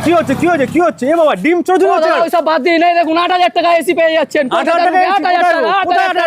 কি হচ্ছে কি হচ্ছে কি হচ্ছে এ বাবা ডিম চড়ে চলে ওই সব বাদ দিয়ে নেই দেখুন 8000 টাকা এসি পেয়ে যাচ্ছেন 8000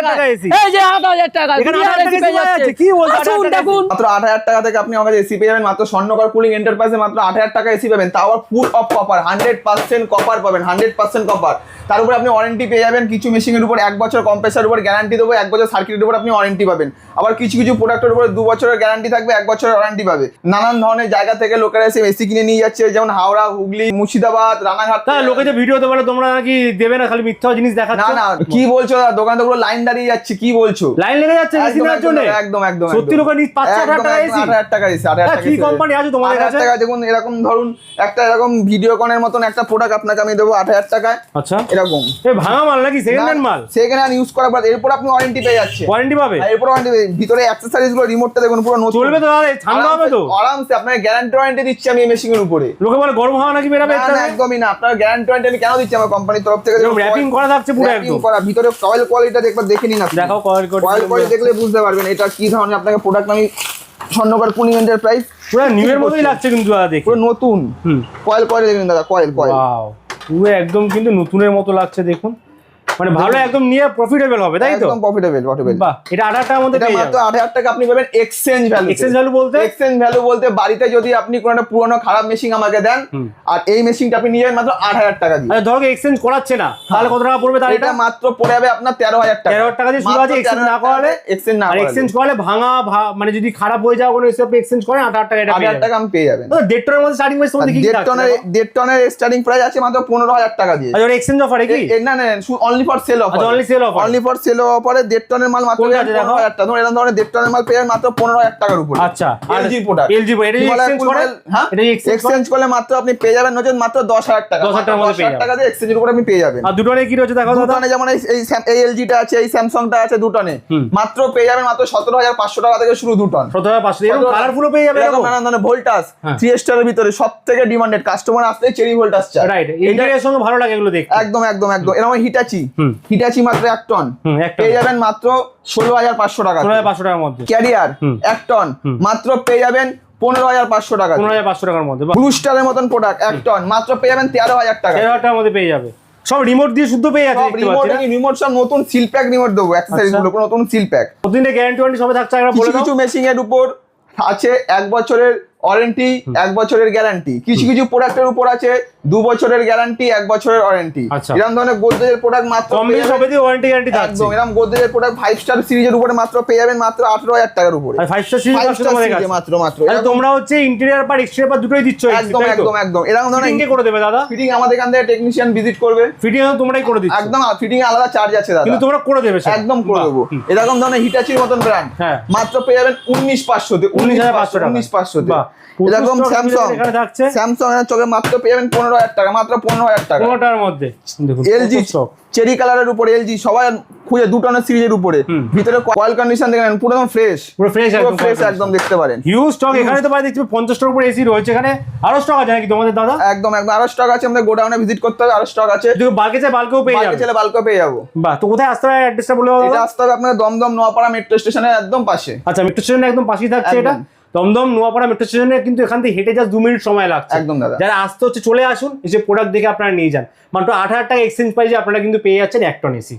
টাকা এসি এই যে 8000 টাকা এখানে 8000 টাকা এসি আছে কি বলছো আসুন দেখুন মাত্র 8000 টাকা থেকে আপনি আমাদের এসি পেয়ে যাবেন মাত্র স্বর্ণকর কুলিং এন্টারপ্রাইজে মাত্র 8000 টাকা এসি পাবেন তাও ফুল অফ কপার 100% কপার পাবেন 100% কপার তার উপরে আপনি ওয়ারেন্টি পেয়ে যাবেন কিছু মেশিনের উপর 1 বছর কম্প্রেসারের উপর গ্যারান্টি দেবো 1 বছর সার্কিটের উপর আপনি ওয়ারেন্টি পাবেন আবার কিছু কিছু প্রোডাক্টের উপরে 2 বছরের গ্যারান্টি থাকবে 1 বছরের ওয়ারেন্টি পাবে নানান ধরনের জায়গা থেকে লোকেরা এসে এসি কিনে নিয়ে যাচ্ছে যেমন হাওড়া হুগলি মুর্শিদাবাদ রানাঘাট তা লোকে যে ভিডিওতে বলে তোমরা নাকি দেবে না খালি মিথ্যা জিনিস দেখাচ্ছ না না কি বলছো দোকানে তো পুরো লাইন দাঁড়িয়ে যাচ্ছে কি বলছো লাইন লেগে যাচ্ছে এসি নেওয়ার জন্য একদম একদম সত্যি লোকে নিজ 8000 টাকা এসি 8000 টাকা এসি 8000 টাকা কি কোম্পানি আছে তোমাদের কাছে টাকা দেখুন এরকম ধরুন একটা এরকম ভিডিওকনের মতন একটা প্রোডাক্ট আপনাকে আমি দেবো 8000 টাকায় আচ্ছা এরকম এ ভাঙা মাল নাকি সেকেন্ড হ্যান্ড মাল সেকেন্ড হ্যান্ড ইউজ করার পর এরপর আপনি ওয়ারেন্টি পেয়ে যাচ্ছেন ওয়ারেন্টি পাবে এরপর ওয়ারেন্টি ভিতরে অ্যাকসেসরিজ গুলো রিমোটটা দেখুন পুরো নতুন চলবে তো দাদা ঠান্ডা হবে তো আরামসে আপনাকে গ্যারান্টি ওয়ারেন্টি দিচ্ছি আমি এই মেশিনের উপরে লোকে বলে গরম হাওয়া নাকি বেরাবে না একদমই না আপনার গ্যারান্টি ওয়ারেন্টি আমি কেন দিচ্ছি আমার কোম্পানির তরফ থেকে র‍্যাপিং করা থাকছে পুরো একদম করা ভিতরে কয়েল কোয়ালিটিটা দেখবার দেখে নিন আপনি দেখাও কয়েল কোয়ালিটি দেখলে বুঝতে পারবেন এটা কি ধরনের আপনাকে প্রোডাক্ট আমি স্বর্ণকর কুলিং এন্টারপ্রাইজ পুরো নিউয়ের মতোই লাগছে কিন্তু দাদা দেখে পুরো নতুন কয়েল দেখুন দাদা কয়েল ওয়াও পুরো একদম কিন্তু নতুনের মতো লাগছে দেখুন মানে ভালো একদম নিয়ে প্রফিটেবল হবে তাই তো একদম প্রফিটেবল বাহ এটা 8000 টাকার মধ্যে পেয়ে মাত্র 8000 টাকা আপনি পাবেন এক্সচেঞ্জ ভ্যালু বলতে বাড়িতে যদি আপনি কোনো একটা পুরনো খারাপ মেশিন আমাকে দেন আর এই মেশিনটা আপনি নিয়ে যাবেন মাত্র 8000 টাকা দিয়ে আচ্ছা ধরো এক্সচেঞ্জ করাচ্ছে না তাহলে কত টাকা পড়বে তার এটা মাত্র পড়ে যাবে আপনার 13000 টাকা 13000 টাকা দিয়ে শুরু আছে এক্সচেঞ্জ না করালে আর এক্সচেঞ্জ করলে ভাঙা মানে যদি খারাপ হয়ে যাও কোনো এসব এক্সচেঞ্জ করেন 8000 টাকা এটা পেয়ে 8000 টাকা আমি পেয়ে যাবেন তো 1.5 টনের মধ্যে স্টার্টিং প্রাইস তোমাদের কি আছে 1.5 টনের স্টার্টিং প্রাইস আছে মাত্র 15000 টাকা দিয়ে আর এক্সচেঞ্জ অফারে কি না না only for sale offer only for sale অফারে 1.5 টনের মাল মাত্র 15000 টাকা ধরুন এরকম ধরনের 1.5 টনের মাল পেয়ে মাত্র 15000 টাকার উপরে আচ্ছা এলজি প্রোডাক্ট এটা এক্সচেঞ্জ করে হ্যাঁ এটা এক্সচেঞ্জ করলে মাত্র আপনি পেয়ে যাবেন নতুন মাত্র 10000 টাকা 10000 টাকার মধ্যে পেয়ে যাবেন 10000 টাকা দিয়ে এক্সচেঞ্জের উপরে আপনি পেয়ে যাবেন আর দুটোনে কি রয়েছে দেখো দাদা দুটোনে যেমন এই এলজিটা আছে এই স্যামসাংটা আছে দুটোনে মাত্র পেয়ে যাবেন মাত্র 17500 টাকা থেকে শুরু দুটোন 17500 এরকম কালারফুলও পেয়ে যাবে এরকম নানান ধরনের ভোল্টাস 3 স্টারের ভিতরে সবথেকে ডিমান্ডেড কাস্টমার আসলে চেরি ভোল্টাস চায় রাইট ইন্টারিয়র সঙ্গে ভালো লাগে এগুলো দেখতে একদম এরকম হিটাচি মাত্র 1 টন পেয়ে যাবেন মাত্র 16500 টাকা 16500 টাকার মধ্যে ক্যারিয়ার 1 টন মাত্র পেয়ে যাবেন 15500 টাকা 15500 টাকার মধ্যে ব্লু স্টারের মতন প্রোডাক্ট 1 টন মাত্র পেয়ে যাবেন 13000 টাকা 13000 টাকার মধ্যে পেয়ে যাবে সব রিমোট দিয়ে শুদ্ধ পেয়ে যাচ্ছে দেখতে পাচ্ছেন রিমোট সব নতুন সিল প্যাক রিমোট দেবো অ্যাকসেসরিজ গুলো নতুন সিল প্যাক প্রতিদিনের গ্যারান্টি ওয়ারেন্টি সবে থাকছে একবার বলে দাও কিছু মেশিং এর উপর আছে 1 বছরের ওয়ারেন্টি 1 বছরের গ্যারান্টি কিছু প্রোডাক্টের উপর আছে 2 বছরের গ্যারান্টি 1 বছরের ওয়ারেন্টি এরকম ধরনের গোদরেজের প্রোডাক্ট মাত্র কম বেশি সবেতে ওয়ারেন্টি গ্যারান্টি থাকছে একদম এরকম গোদরেজের প্রোডাক্ট 5 স্টার সিরিজের উপরে মাত্র পেয়ে যাবেন মাত্র 18000 টাকার উপরে আর 5 স্টার সিরিজ আছে তোমাদের কাছে মাত্র আর তোমরা হচ্ছে ইন্টেরিয়র পার এক্সটেরিয়র পার দুটোই দিচ্ছ একদম এরকম ধরনের ফিটিং কে করে দেবে দাদা ফিটিং আমাদের এখান থেকে টেকনিশিয়ান ভিজিট করবে ফিটিং তোমরাই করে দিচ্ছ একদম ফিটিং এ আলাদা চার্জ আছে দাদা কিন্তু তোমরা করে দেবে একদম করে দেবো এরকম ধরনের হিটাচির মতন ব্র্যান্ড মাত্র পেয়ে যাবেন 19500 তে 19500 তে এরকম স্যামসাং এর চোখে মাত্র পেয়ে যাবেন 15000 টাকা মাত্র 15000 টাকা 15 টাকার মধ্যে দেখুন এলজি চেরি কালারের উপরে এলজি সবাই খুঁজে 2 টনের সিরিজের উপরে ভিতরে কয়েল কন্ডিশন দেখেন পুরো ফ্রেশ একদম দেখতে পারেন হিউজ স্টক এখানে তো ভাই দেখছি 50 টাকার উপরে এসি রয়েছে এখানে আরো স্টক আছে নাকি তোমাদের দাদা একদম আরো স্টক আছে আমাদের গোডাউনে ভিজিট করতে হবে আরো স্টক আছে যদি বাল্কে চাই বাল্কেও পেয়ে যাবে বাল্কেও পেয়ে যাবো বাহ তো কোথায় আসতে হবে অ্যাড্রেসটা বলে দাও এটা আসতে হবে আপনাদের দমদম নোয়াপাড়া মেট্রো স্টেশনের একদম পাশে আচ্ছা মেট্রো স্টেশনের একদম পাশেই থাকছে এটা দমদম নোয়াপাড়া মেট্রো স্টেশনে কিন্তু এখান থেকে হেঁটে জাস্ট 2 মিনিট সময় লাগছে একদম দাদা যারা আসতে হচ্ছে চলে আসুন এসে প্রোডাক্ট দেখে আপনারা নিয়ে যান মাত্র 8000 টাকা এক্সচেঞ্জ প্রাইসে আপনারা কিন্তু পেয়ে যাচ্ছেন 1 টন এসি